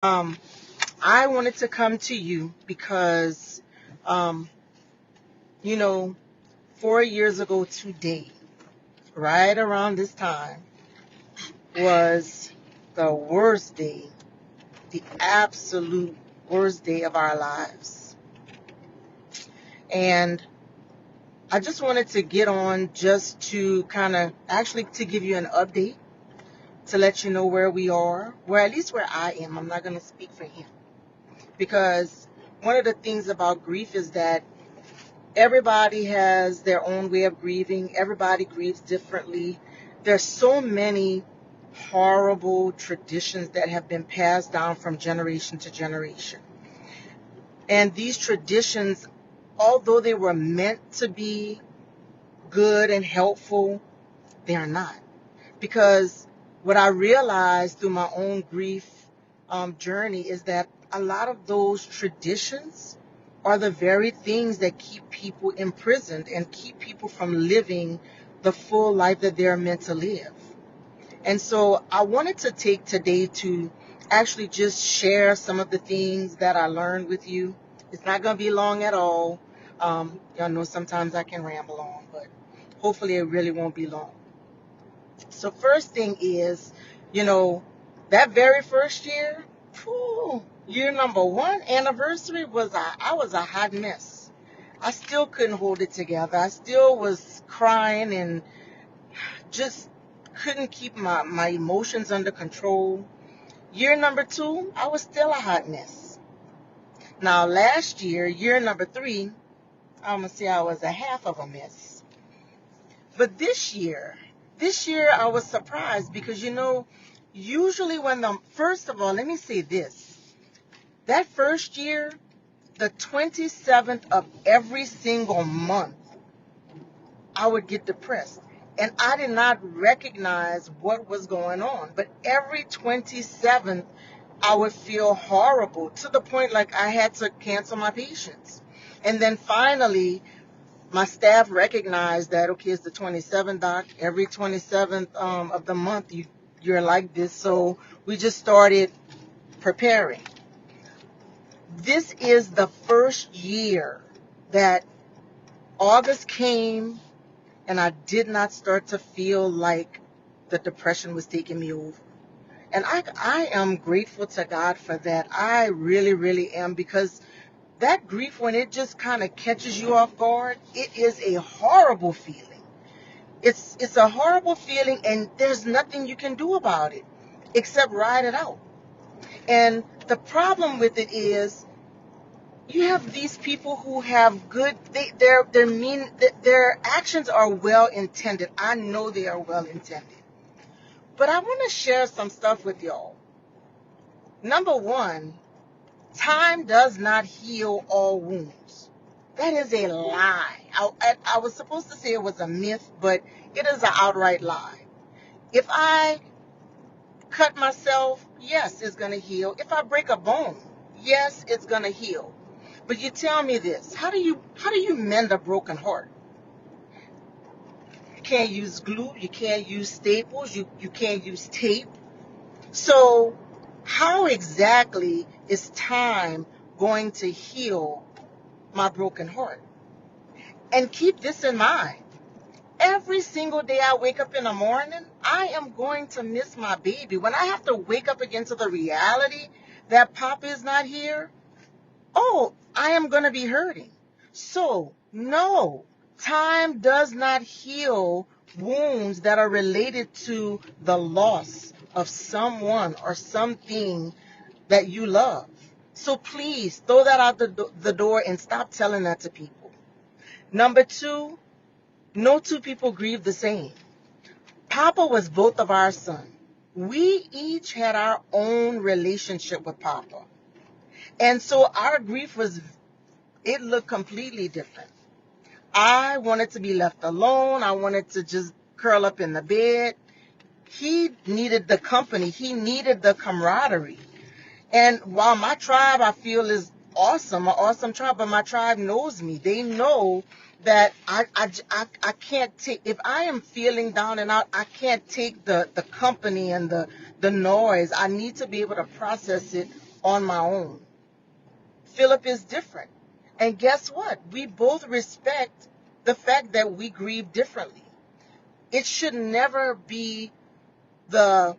Um, I wanted to come to you because, um, you know, 4 years ago today, right around this time, was the worst day, the absolute worst day of our lives. And I just wanted to get on just to kind of actually to give you an update, to let you know where we are, where at least where I am. I'm not going to speak for him because one of the things about grief is that everybody has their own way of grieving. Everybody grieves differently. There's so many horrible traditions that have been passed down from generation to generation. And these traditions, although they were meant to be good and helpful, they are not. Because what I realized through my own grief journey is that a lot of those traditions are the very things that keep people imprisoned and keep people from living the full life that they're meant to live. And so I wanted to take today to actually just share some of the things that I learned with you. It's not going to be long at all. Y'all know sometimes I can ramble on, but hopefully it really won't be long. So first thing is, you know, that very first year, year number one anniversary I was a hot mess. I still couldn't hold it together. I still was crying and just couldn't keep my emotions under control. Year number two, I was still a hot mess. Now last year, year number three, I'm gonna say I was a half of a mess. But this year I was surprised because, usually first of all, let me say this. That first year, the 27th of every single month, I would get depressed. And I did not recognize what was going on. But every 27th, I would feel horrible to the point like I had to cancel my patients. And then finally, my staff recognized that, okay, it's the 27th, doc. Every 27th of the month, you're like this. So we just started preparing. This is the first year that August came and I did not start to feel like the depression was taking me over. And I am grateful to God for that. I really, really am, because that grief, when it just kind of catches you off guard, it is a horrible feeling. It's a horrible feeling, and there's nothing you can do about it except ride it out. And the problem with it is you have these people who have good, their actions are well intended. I know they are well intended. But I want to share some stuff with y'all. Number one, time does not heal all wounds. That is a lie. I was supposed to say it was a myth, but it is an outright lie. If I cut myself, yes, it's going to heal. If I break a bone, yes, it's going to heal. But you tell me this, how do you mend a broken heart? You can't use glue, you can't use staples, you can't use tape. So how exactly is time going to heal my broken heart? And keep this in mind. Every single day I wake up in the morning, I am going to miss my baby. When I have to wake up again to the reality that Papa is not here, I am going to be hurting. So, no, time does not heal wounds that are related to the loss of someone or something that you love. So please throw that out the door and stop telling that to people. Number two, no two people grieve the same. Papa was both of our sons. We each had our own relationship with Papa. And so our grief it looked completely different. I wanted to be left alone. I wanted to just curl up in the bed. He needed the company. He needed the camaraderie. And while my tribe, I feel, is awesome, an awesome tribe, but my tribe knows me. They know that I can't take, if I am feeling down and out, I can't take the company and the noise. I need to be able to process it on my own. Philip is different. And guess what? We both respect the fact that we grieve differently. It should never be the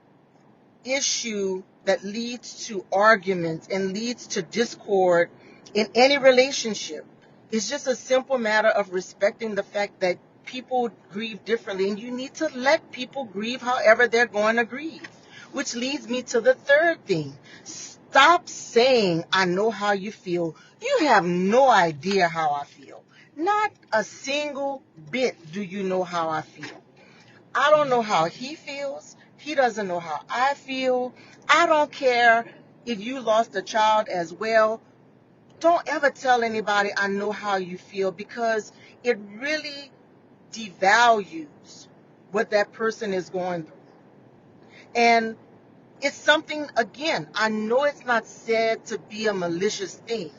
issue that leads to arguments and leads to discord in any relationship. It's just a simple matter of respecting the fact that people grieve differently, and you need to let people grieve however they're going to grieve. Which leads me to the third thing. Stop saying, I know how you feel. You have no idea how I feel. Not a single bit do you know how I feel. I don't know how he feels. He doesn't know how I feel. I don't care if you lost a child as well. Don't ever tell anybody I know how you feel, because it really devalues what that person is going through. And it's something, again, I know it's not said to be a malicious thing,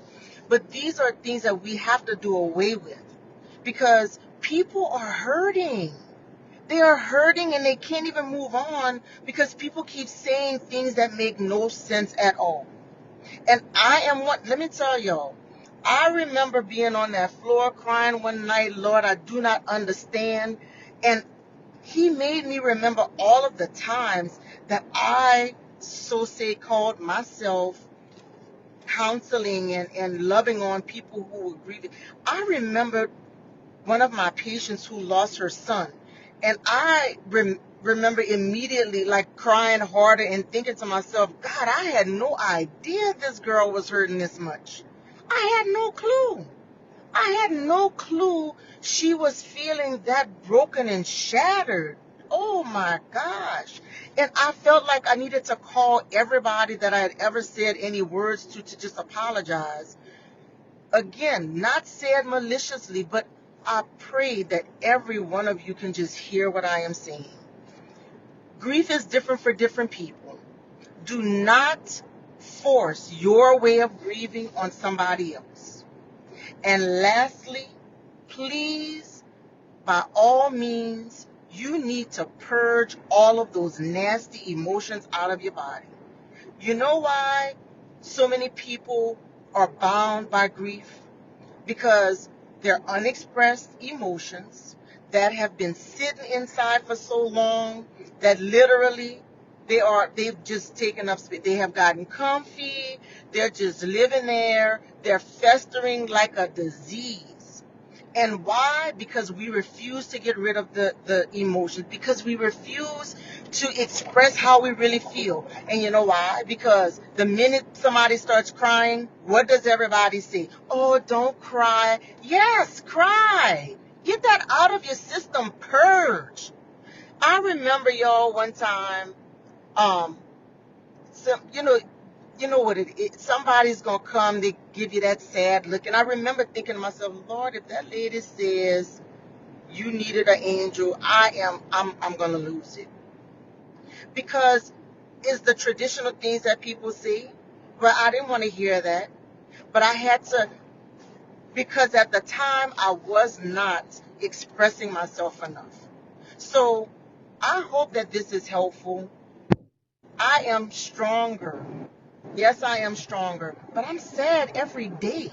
but these are things that we have to do away with, because people are hurting. They are hurting and they can't even move on because people keep saying things that make no sense at all. And I am what, let me tell y'all, I remember being on that floor crying one night, Lord, I do not understand. And he made me remember all of the times that I, so say, called myself counseling and loving on people who were grieving. I remember one of my patients who lost her son. And I remember immediately like crying harder and thinking to myself, God, I had no idea this girl was hurting this much. I had no clue. I had no clue she was feeling that broken and shattered. Oh my gosh. And I felt like I needed to call everybody that I had ever said any words to just apologize. Again, not said maliciously, but I pray that every one of you can just hear what I am saying. Grief is different for different people. Do not force your way of grieving on somebody else. And lastly, please, by all means, you need to purge all of those nasty emotions out of your body. You know why so many people are bound by grief? Because they're unexpressed emotions that have been sitting inside for so long that literally they've just taken up space. They have gotten comfy. They're just living there. They're festering like a disease. And why? Because we refuse to get rid of the emotions. Because we refuse to express how we really feel. And you know why? Because the minute somebody starts crying, what does everybody say? Oh, don't cry. Yes, cry. Get that out of your system. Purge. I remember, y'all, one time, you know what it is. Somebody's going to come, they give you that sad look. And I remember thinking to myself, Lord, if that lady says you needed an angel, I'm going to lose it. Because it's the traditional things that people say. Well, I didn't want to hear that. But I had to, because at the time I was not expressing myself enough. So I hope that this is helpful. I am stronger. Yes, I am stronger, but I'm sad every day.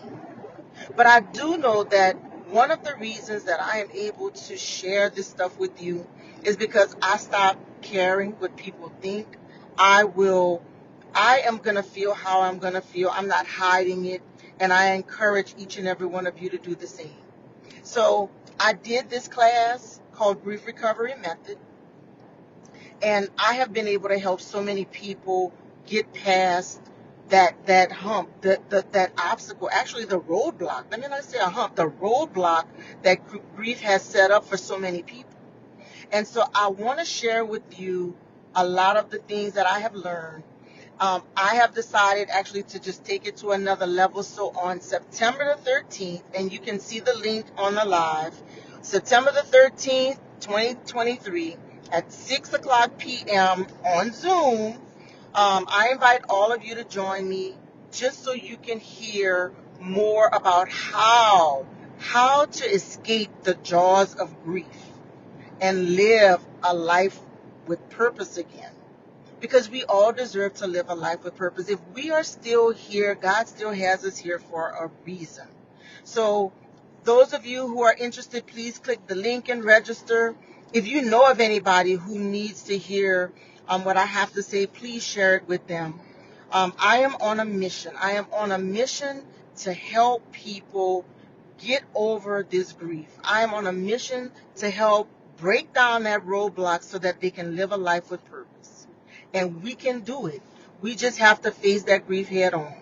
But I do know that one of the reasons that I am able to share this stuff with you is because I stopped caring what people think. I am going to feel how I'm going to feel. I'm not hiding it. And I encourage each and every one of you to do the same. So I did this class called Grief Recovery Method. And I have been able to help so many people get past that hump, that obstacle, actually the roadblock. Let me not say a hump, the roadblock that grief has set up for so many people. And so I want to share with you a lot of the things that I have learned. I have decided actually to just take it to another level. So on September the 13th, and you can see the link on the live, September the 13th, 2023, at 6 o'clock p.m. on Zoom, I invite all of you to join me just so you can hear more about how to escape the jaws of grief and live a life with purpose again. because we all deserve to live a life with purpose. If we are still here, God still has us here for a reason. So those of you who are interested, please click the link and register. If you know of anybody who needs to hear what I have to say, please share it with them. I am on a mission. I am on a mission to help people get over this grief. I am on a mission to help break down that roadblock so that they can live a life with purpose. And we can do it. We just have to face that grief head on.